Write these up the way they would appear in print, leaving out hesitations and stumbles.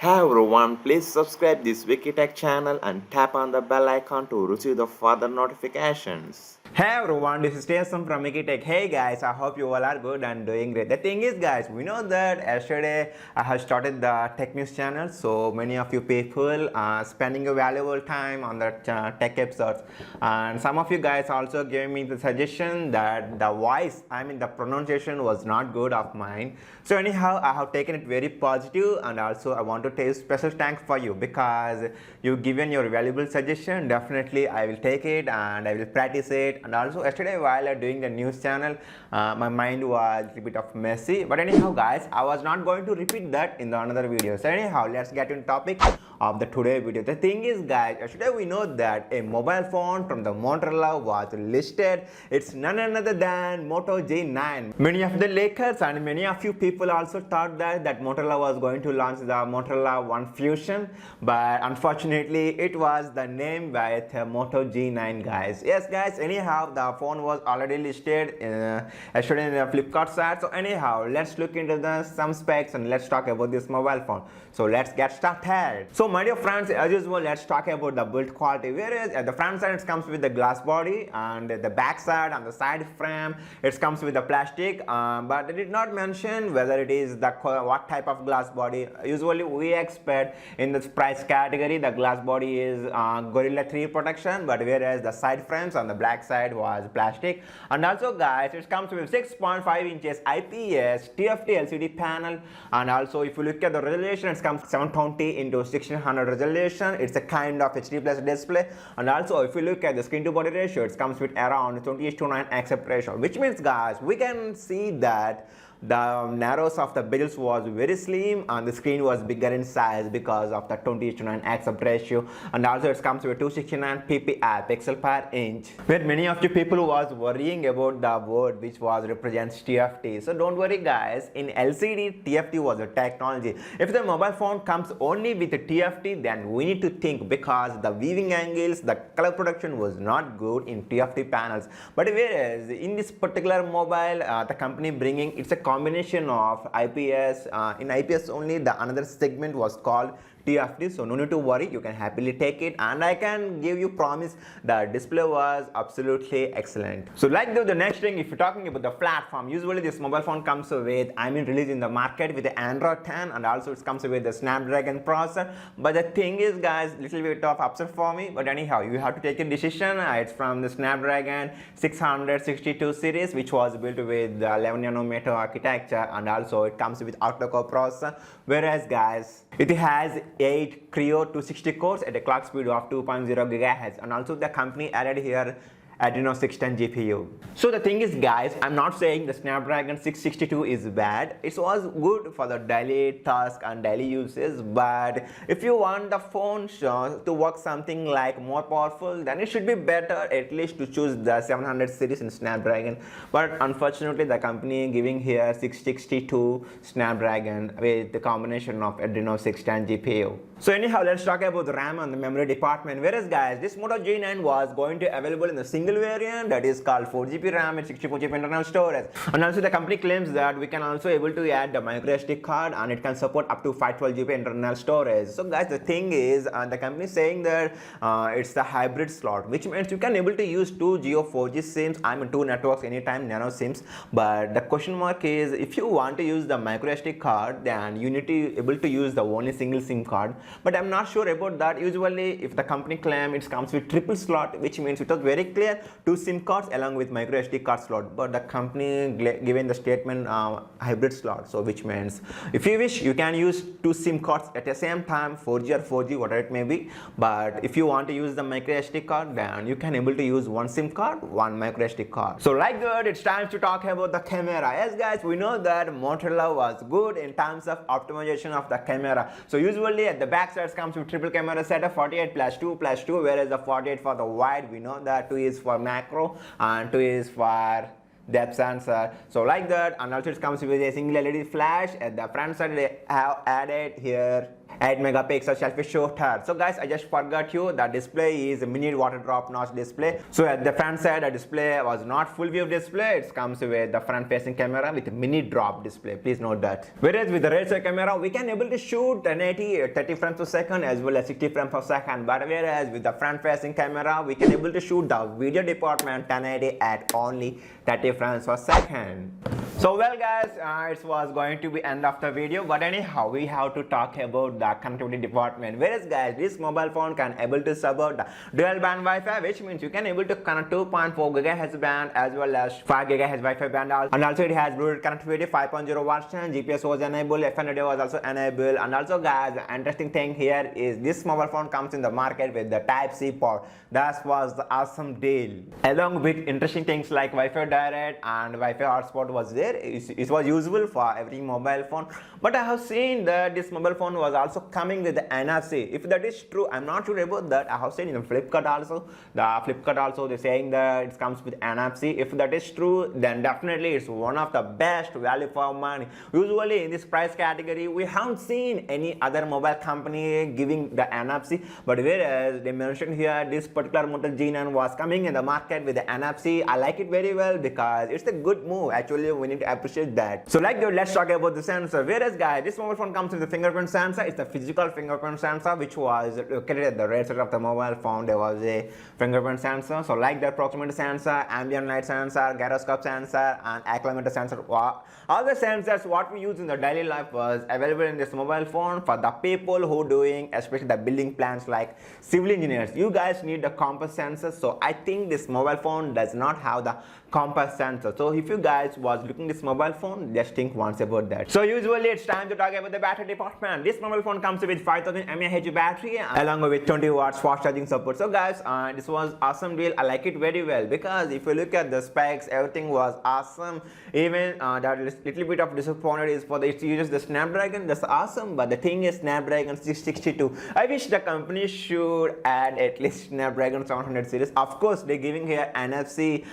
Hey everyone, please subscribe this Wikitech channel and tap on the bell icon to receive the further notifications. Hey everyone, this is Jason from Tech. Hey guys, I hope you all are good and doing great. The thing is guys, we know that yesterday I have started the tech news channel, so many of you people are spending a valuable time on the tech episodes, and some of you guys also gave me the suggestion that the voice, the pronunciation was not good of mine. So anyhow, I have taken it very positive, and also I want to take special thanks for you because you've given your valuable suggestion. Definitely I will take it and I will practice it. And also yesterday while doing the news channel, my mind was a little bit of messy, but anyhow guys, I was not going to repeat that in the another video. So anyhow, let's get into topic of the today video. The thing is guys, yesterday we know that a mobile phone from the Motorola was listed. It's none other than Moto G9. Many of the leakers and many of you people also thought that Motorola was going to launch the Motorola One Fusion, but unfortunately it was the name with Moto G9 guys. Yes guys, anyhow the phone was already listed yesterday in the Flipkart site. So anyhow, let's look into some specs and let's talk about this mobile phone. So let's get started. So my dear friends, as usual, let's talk about the build quality. Whereas at the front side it comes with the glass body, and the back side and the side frame it comes with the plastic, but it did not mention whether it is the what type of glass body. Usually we expect in this price category the glass body is Gorilla 3 protection, but whereas the side frames on the black side was plastic. And also guys, it comes with 6.5 inches IPS TFT LCD panel, and also if you look at the resolution, it comes 720 into 1600 resolution. It's a kind of HD plus display. And also if you look at the screen to body ratio, it comes with around 20:9 aspect ratio, which means guys, we can see that the narrows of the bezels was very slim and the screen was bigger in size because of the 20:9 aspect ratio. And also it comes with 269 ppi pixel per inch, where many of you people was worrying about the word which was represents TFT. So don't worry guys, in LCD TFT was a technology. If the mobile phone comes only with a TFT, then we need to think, because the viewing angles, the color production was not good in TFT panels. But whereas in this particular mobile, the company bringing, it's a combination of IPS. In IPS only, the another segment was called TFT, so no need to worry, you can happily take it, and I can give you promise the display was absolutely excellent. So like the next thing, if you're talking about the platform, usually this mobile phone comes with released in the market with the Android 10, and also it comes with the Snapdragon processor. But the thing is guys, little bit of upset for me, but anyhow you have to take a decision. It's from the Snapdragon 662 series, which was built with the 11 nanometer architecture, and also it comes with octa-core processor, whereas guys it has 8 Creo 260 cores at a clock speed of 2.0 GHz, and also the company added here Adreno 610 GPU. So the thing is guys, I'm not saying the Snapdragon 662 is bad. It was good for the daily task and daily uses, but if you want the phone to work something like more powerful, then it should be better at least to choose the 700 series in Snapdragon. But unfortunately the company giving here 662 Snapdragon with the combination of Adreno 610 GPU. So anyhow, let's talk about the RAM and the memory department. Whereas guys, this Moto G9 was going to available in the single variant, that is called 4GB RAM and 64GB internal storage. And also the company claims that we can also able to add the microSD card, and it can support up to 512GB internal storage. So guys, the thing is, the company is saying that it's the hybrid slot, which means you can able to use 2G or 4G SIMs, two networks anytime, nano SIMs. But the question mark is, if you want to use the microSD card, then you need to able to use the only single SIM card. But I'm not sure about that. Usually if the company claim it comes with triple slot, which means it was very clear 2 SIM cards along with micro SD card slot, but the company given the statement hybrid slot, so which means if you wish you can use 2 SIM cards at the same time, 4G or 4G, whatever it may be. But if you want to use the micro SD card, then you can able to use 1 SIM card, 1 micro SD card. So like that, it's time to talk about the camera. Yes guys, we know that Motorola was good in terms of optimization of the camera. So usually at the back side comes with triple camera setup, 48+2+2, whereas the 48 for the wide, we know that 2 is for macro and 2 is for depth sensor. So like that, and also it comes with a single LED flash. At the front side they have added here 8 megapixel selfie shooter. So guys, I just forgot you, the display is a mini water drop notch display. So at the front side, the display was not full view display. It comes with the front facing camera with a mini drop display. Please note that. Whereas with the rear side camera, we can able to shoot 1080 30 frames per second as well as 60 frames per second. But whereas with the front facing camera, we can able to shoot the video department 1080 at only 30 frames per second. So well guys, it was going to be end of the video, but anyhow we have to talk about the connectivity department. Whereas guys, this mobile phone can able to support the dual band Wi-Fi, which means you can able to connect 2.4 GHz band as well as 5 GHz Wi-Fi band also. And also it has Bluetooth connectivity 5.0 version, GPS was enabled, FM radio was also enabled. And also guys, the interesting thing here is this mobile phone comes in the market with the Type-C port. That was the awesome deal. Along with interesting things like Wi-Fi direct and Wi-Fi hotspot was there. It was usable for every mobile phone, but I have seen that this mobile phone was also coming with the NFC. If that is true, I'm not sure about that. I have seen in the Flipkart also, they're saying that it comes with NFC. If that is true, then definitely it's one of the best value for money. Usually in this price category, we haven't seen any other mobile company giving the NFC, but whereas they mentioned here this particular Moto G9 was coming in the market with the NFC. I like it very well because it's a good move. Actually, we need to appreciate that. So like that, let's talk about the sensor. Whereas guys, this mobile phone comes with the fingerprint sensor. It's the physical fingerprint sensor which was located at the rear side of the mobile phone. There was a fingerprint sensor. So like that, proximity sensor, ambient light sensor, gyroscope sensor, and accelerometer sensor. All the sensors what we use in the daily life was available in this mobile phone for the people who doing especially the building plans like civil engineers. You guys need the compass sensor. So I think this mobile phone does not have the compass sensor. So if you guys was looking this mobile phone, just think once about that. So usually it's time to talk about the battery department. This mobile phone comes with 5000 mAh battery along with 20 watts fast charging support. So guys, this was awesome deal. I like it very well because if you look at the specs, everything was awesome. Even that little bit of disappointed is for the it uses the Snapdragon. That's awesome, but the thing is Snapdragon 662. I wish the company should add at least Snapdragon 700 series. Of course, they're giving here NFC.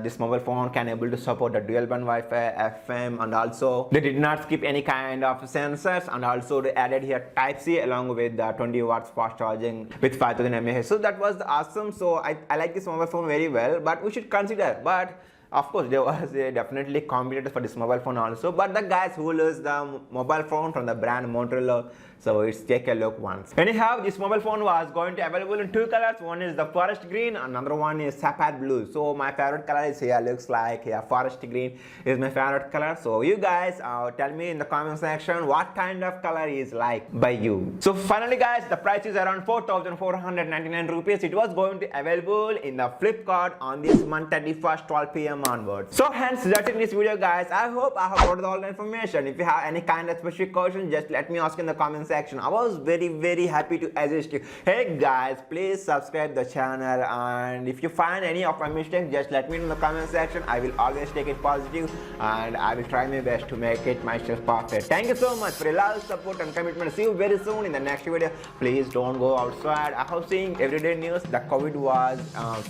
This mobile phone can able to support the dual band Wi-Fi, FM, and also they did not skip any kind of sensors, and also they added here Type-C along with the 20 watts fast charging with 5000 mAh. So that was awesome. So I like this mobile phone very well, but we should consider. But of course, there was definitely competitors for this mobile phone also. But the guys who lose the mobile phone from the brand Motorola, so let's take a look once. Anyhow, this mobile phone was going to available in two colors. One is the forest green, another one is sapphire blue. So my favorite color is here. Looks like here forest green is my favorite color. So you guys tell me in the comment section what kind of color is like by you. So finally, guys, the price is around 4,499 rupees. It was going to available in the Flipkart on this month 31st 12 p.m. onwards. So hence that's it in this video, guys. I hope I have provided all the information. If you have any kind of specific question, just let me ask in the comment section. I was very happy to assist you. Hey guys, please subscribe the channel, and if you find any of my mistakes, just let me know in the comment section. I will always take it positive and I will try my best to make it myself perfect. Thank you so much for your love, support and commitment. See you very soon in the next video. Please don't go outside. I have seen everyday news the COVID was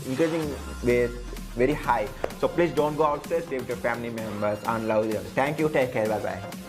increasing with very high, so please don't go outside. Stay with your family members and love them. Thank you, take care, bye bye.